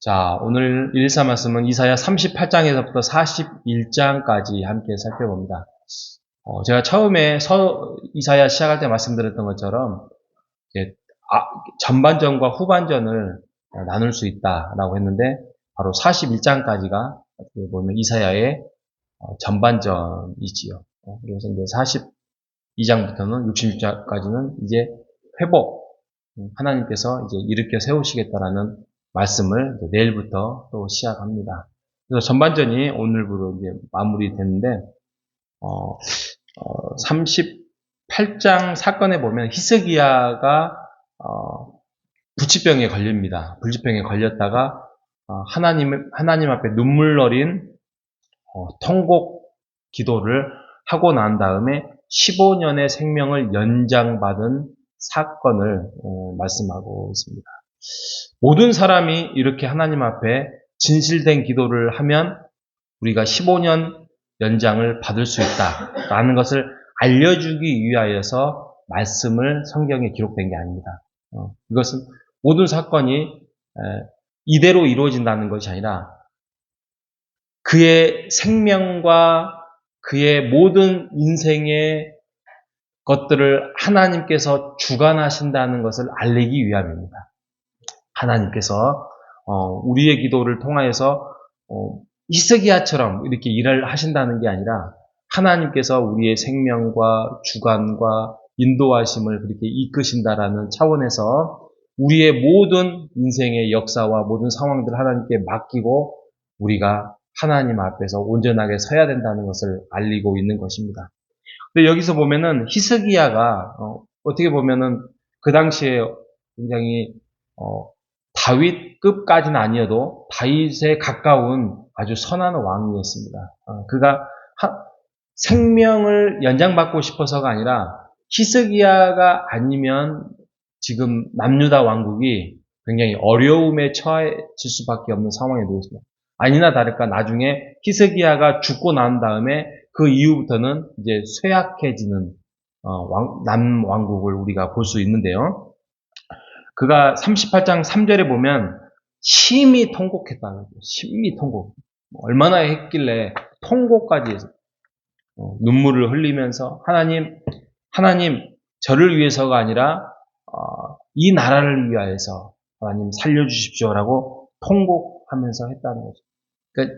자, 오늘 114 말씀은 이사야 38장에서부터 41장까지 함께 살펴봅니다. 제가 처음에 이사야 시작할 때 말씀드렸던 것처럼 이제 전반전과 후반전을 나눌 수 있다라고 했는데 바로 41장까지가 어떻게 보면 이사야의 전반전이지요. 그래서 이제 42장부터는 66장까지는 이제 회복, 하나님께서 이제 일으켜 세우시겠다라는 말씀을 내일부터 또 시작합니다. 그래서 전반전이 오늘부로 이제 마무리됐는데, 38장 사건에 보면 히스기야가, 불치병에 걸립니다. 불치병에 걸렸다가, 하나님 앞에 눈물 어린, 통곡 기도를 하고 난 다음에 15년의 생명을 연장받은 사건을 말씀하고 있습니다. 모든 사람이 이렇게 하나님 앞에 진실된 기도를 하면 우리가 15년 연장을 받을 수 있다라는 것을 알려주기 위하여서 말씀을 성경에 기록된 게 아닙니다. 이것은 모든 사건이 이대로 이루어진다는 것이 아니라 그의 생명과 그의 모든 인생의 것들을 하나님께서 주관하신다는 것을 알리기 위함입니다. 하나님께서 우리의 기도를 통하여서 히스기야처럼 이렇게 일을 하신다는 게 아니라 하나님께서 우리의 생명과 주관과 인도하심을 그렇게 이끄신다라는 차원에서 우리의 모든 인생의 역사와 모든 상황들을 하나님께 맡기고 우리가 하나님 앞에서 온전하게 서야 된다는 것을 알리고 있는 것입니다. 근데 여기서 보면은 히스기야가 어떻게 보면은 그 당시에 굉장히 다윗급까지는 아니어도 다윗에 가까운 아주 선한 왕이었습니다. 그가 생명을 연장받고 싶어서가 아니라 히스기야가 아니면 지금 남유다 왕국이 굉장히 어려움에 처해질 수밖에 없는 상황에 놓였습니다. 아니나 다를까 나중에 히스기야가 죽고 난 다음에 그 이후부터는 이제 쇠약해지는 남왕국을 우리가 볼 수 있는데요. 그가 38장 3절에 보면 심히 통곡했다는 거죠. 심히 통곡. 얼마나 했길래 통곡까지 해서 눈물을 흘리면서 하나님 저를 위해서가 아니라 이 나라를 위하여서 하나님 살려주십시오라고 통곡하면서 했다는 거죠. 그러니까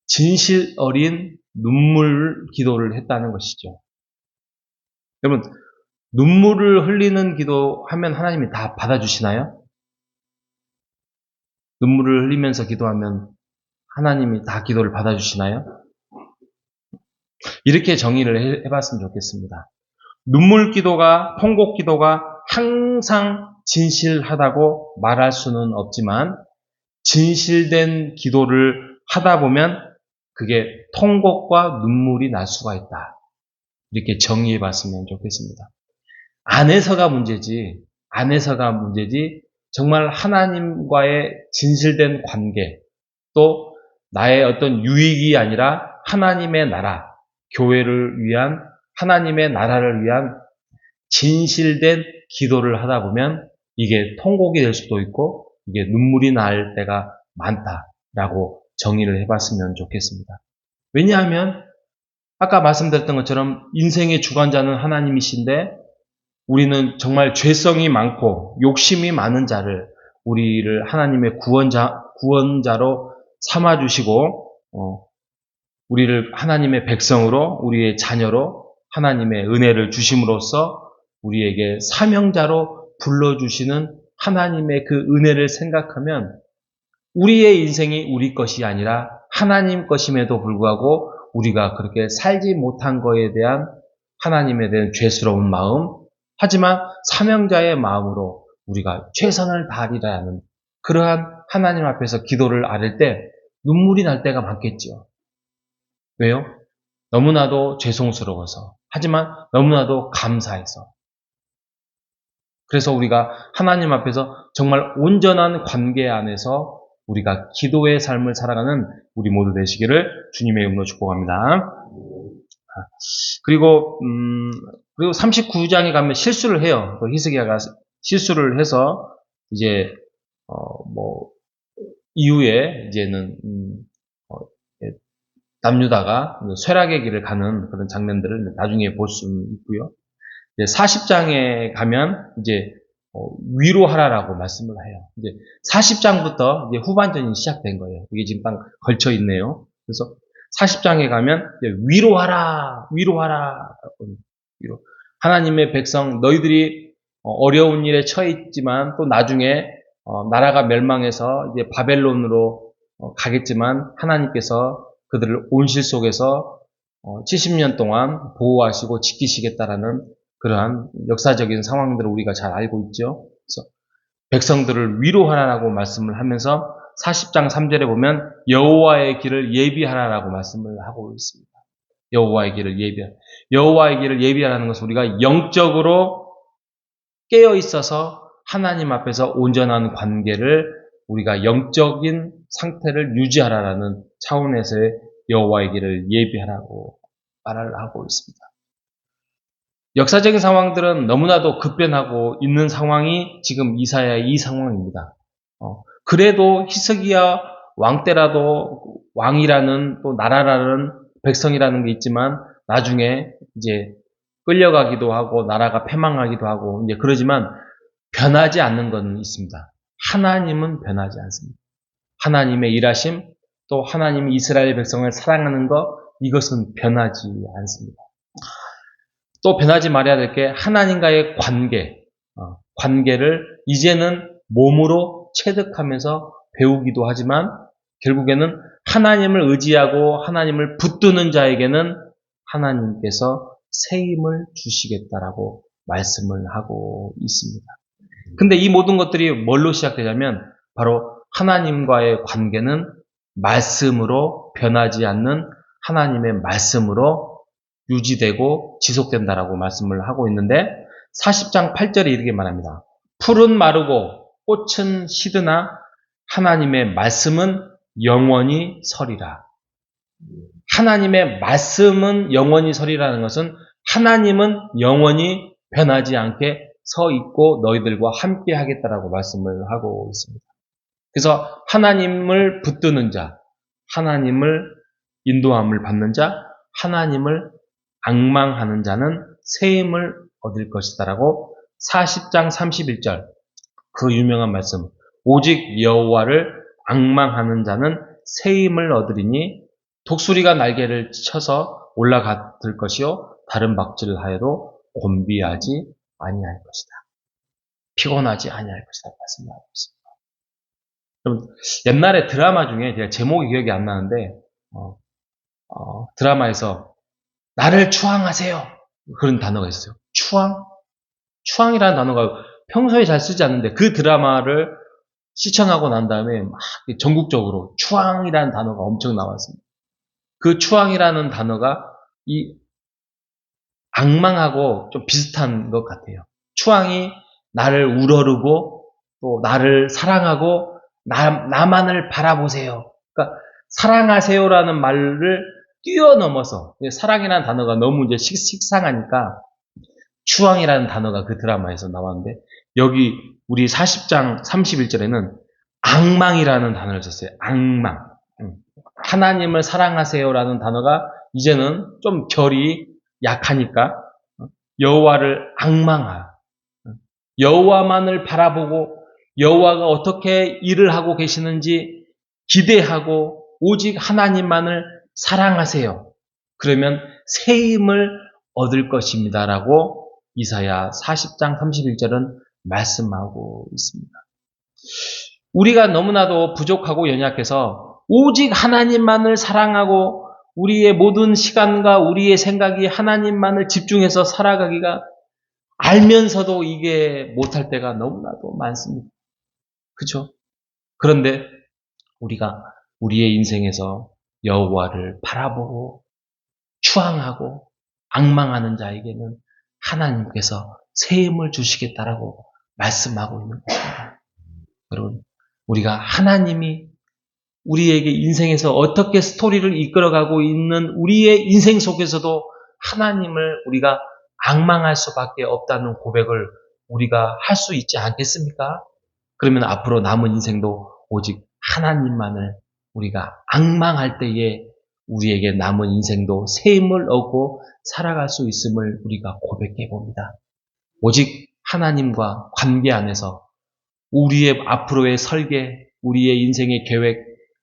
진실 어린 눈물 기도를 했다는 것이죠. 여러분, 눈물을 흘리는 기도하면 하나님이 다 받아주시나요? 눈물을 흘리면서 기도하면 하나님이 다 기도를 받아주시나요? 이렇게 정의를 해봤으면 좋겠습니다. 눈물 기도가, 통곡 기도가 항상 진실하다고 말할 수는 없지만 진실된 기도를 하다 보면 그게 통곡과 눈물이 날 수가 있다. 이렇게 정의해봤으면 좋겠습니다. 안에서가 문제지 정말 하나님과의 진실된 관계, 또 나의 어떤 유익이 아니라 하나님의 나라, 교회를 위한 하나님의 나라를 위한 진실된 기도를 하다 보면 이게 통곡이 될 수도 있고 이게 눈물이 날 때가 많다라고 정의를 해봤으면 좋겠습니다. 왜냐하면 아까 말씀드렸던 것처럼 인생의 주관자는 하나님이신데 우리는 정말 죄성이 많고 욕심이 많은 자를 우리를 하나님의 구원자로 삼아주시고 우리를 하나님의 백성으로 우리의 자녀로 하나님의 은혜를 주심으로써 우리에게 사명자로 불러주시는 하나님의 그 은혜를 생각하면 우리의 인생이 우리 것이 아니라 하나님 것임에도 불구하고 우리가 그렇게 살지 못한 거에 대한 하나님에 대한 죄스러운 마음, 하지만 사명자의 마음으로 우리가 최선을 다하리라는 그러한 하나님 앞에서 기도를 아릴 때 눈물이 날 때가 많겠죠. 왜요? 너무나도 죄송스러워서, 하지만 너무나도 감사해서. 그래서 우리가 하나님 앞에서 정말 온전한 관계 안에서 우리가 기도의 삶을 살아가는 우리 모두 되시기를 주님의 이름으로 축복합니다. 그리고 39장에 가면 실수를 해요. 또 히스기야가 실수를 해서 이제 이후에 이제는 예, 남유다가 쇠락의 길을 가는 그런 장면들을 나중에 볼 수 있고요. 40장에 가면 이제 위로하라라고 말씀을 해요. 이제 40장부터 이제 후반전이 시작된 거예요. 이게 지금 딱 걸쳐 있네요. 그래서 40장에 가면 이제 위로하라, 위로하라. 위로. 하나님의 백성, 너희들이 어려운 일에 처해 있지만 또 나중에 나라가 멸망해서 이제 바벨론으로 가겠지만 하나님께서 그들을 온실 속에서 70년 동안 보호하시고 지키시겠다라는 그러한 역사적인 상황들을 우리가 잘 알고 있죠. 그래서 백성들을 위로하라라고 말씀을 하면서 40장 3절에 보면 여호와의 길을 예비하라라고 말씀을 하고 있습니다. 여호와의 길을 예비하라. 여호와의 길을 예비하라는 것은 우리가 영적으로 깨어 있어서 하나님 앞에서 온전한 관계를 우리가 영적인 상태를 유지하라라는 차원에서의 여호와의 길을 예비하라고 말을 하고 있습니다. 역사적인 상황들은 너무나도 급변하고 있는 상황이 지금 이사야의 이 상황입니다. 그래도 히스기야 왕 때라도 왕이라는 또 나라라는 백성이라는 게 있지만 나중에 이제 끌려가기도 하고 나라가 패망하기도 하고 이제 그러지만 변하지 않는 건 있습니다. 하나님은 변하지 않습니다. 하나님의 일하심 또 하나님이 이스라엘 백성을 사랑하는 것 이것은 변하지 않습니다. 또 변하지 말아야 될 게 하나님과의 관계를 이제는 몸으로 체득하면서 배우기도 하지만 결국에는 하나님을 의지하고 하나님을 붙드는 자에게는 하나님께서 새 힘을 주시겠다라고 말씀을 하고 있습니다. 근데 이 모든 것들이 뭘로 시작되냐면 바로 하나님과의 관계는 말씀으로 변하지 않는 하나님의 말씀으로 유지되고 지속된다라고 말씀을 하고 있는데 40장 8절에 이렇게 말합니다. 풀은 마르고 꽃은 시드나 하나님의 말씀은 영원히 서리라. 하나님의 말씀은 영원히 서리라는 것은 하나님은 영원히 변하지 않게 서 있고 너희들과 함께 하겠다라고 말씀을 하고 있습니다. 그래서 하나님을 붙드는 자, 하나님을 인도함을 받는 자, 하나님을 앙망하는 자는 새 힘을 얻을 것이다라고 40장 31절 그 유명한 말씀 오직 여호와를 앙망하는 자는 새 힘을 얻으리니 독수리가 날개를 쳐서 올라갔을 것이요 다른 박질을 하여도 곤비하지 아니할 것이다. 피곤하지 아니할 것이다. 말씀하고 있습니다. 여러분, 옛날에 드라마 중에 제가 제목이 기억이 안 나는데 드라마에서 나를 추앙하세요. 그런 단어가 있어요. 추앙? 추앙이라는 단어가 평소에 잘 쓰지 않는데 그 드라마를 시청하고 난 다음에 막 전국적으로 추앙이라는 단어가 엄청 나왔습니다. 그 추앙이라는 단어가 이 악망하고 좀 비슷한 것 같아요. 추앙이 나를 우러르고 또 나를 사랑하고 나만을 바라보세요. 그러니까 사랑하세요라는 말을 뛰어넘어서 사랑이라는 단어가 너무 이제 식상하니까 추앙이라는 단어가 그 드라마에서 나왔는데 여기 우리 40장 31절에는 앙망이라는 단어를 썼어요. 앙망. 하나님을 사랑하세요라는 단어가 이제는 좀 결이 약하니까 여호와를 앙망하. 여호와만을 바라보고 여호와가 어떻게 일을 하고 계시는지 기대하고 오직 하나님만을 사랑하세요. 그러면 새 힘을 얻을 것입니다라고 이사야 40장 31절은 말씀하고 있습니다. 우리가 너무나도 부족하고 연약해서 오직 하나님만을 사랑하고 우리의 모든 시간과 우리의 생각이 하나님만을 집중해서 살아가기가 알면서도 이게 못할 때가 너무나도 많습니다. 그렇죠? 그런데 우리가 우리의 인생에서 여호와를 바라보고 추앙하고 앙망하는 자에게는 하나님께서 새 힘을 주시겠다라고 말씀하고 있는 것입니다. 여러분, 우리가 하나님이 우리에게 인생에서 어떻게 스토리를 이끌어가고 있는 우리의 인생 속에서도 하나님을 우리가 앙망할 수밖에 없다는 고백을 우리가 할 수 있지 않겠습니까? 그러면 앞으로 남은 인생도 오직 하나님만을 우리가 앙망할 때에 우리에게 남은 인생도 새 힘을 얻고 살아갈 수 있음을 우리가 고백해 봅니다. 오직 하나님과 관계 안에서 우리의 앞으로의 설계, 우리의 인생의 계획,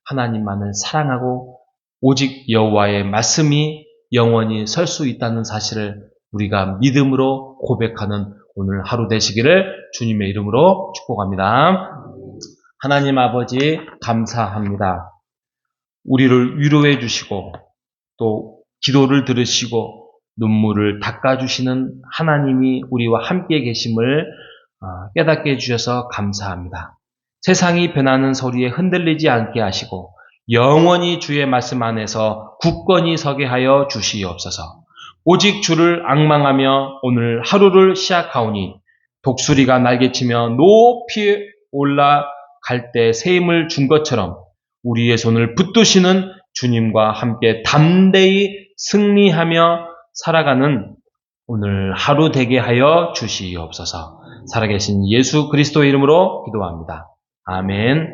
하나님만을 사랑하고 오직 여호와의 말씀이 영원히 설 수 있다는 사실을 우리가 믿음으로 고백하는 오늘 하루 되시기를 주님의 이름으로 축복합니다. 하나님 아버지 감사합니다. 우리를 위로해 주시고 또 기도를 들으시고 눈물을 닦아주시는 하나님이 우리와 함께 계심을 깨닫게 해주셔서 감사합니다. 세상이 변하는 소리에 흔들리지 않게 하시고 영원히 주의 말씀 안에서 굳건히 서게 하여 주시옵소서. 오직 주를 앙망하며 오늘 하루를 시작하오니 독수리가 날개치며 높이 올라갈 때 새 힘을 준 것처럼 우리의 손을 붙드시는 주님과 함께 담대히 승리하며 살아가는 오늘 하루 되게 하여 주시옵소서. 살아계신 예수 그리스도의 이름으로 기도합니다. 아멘.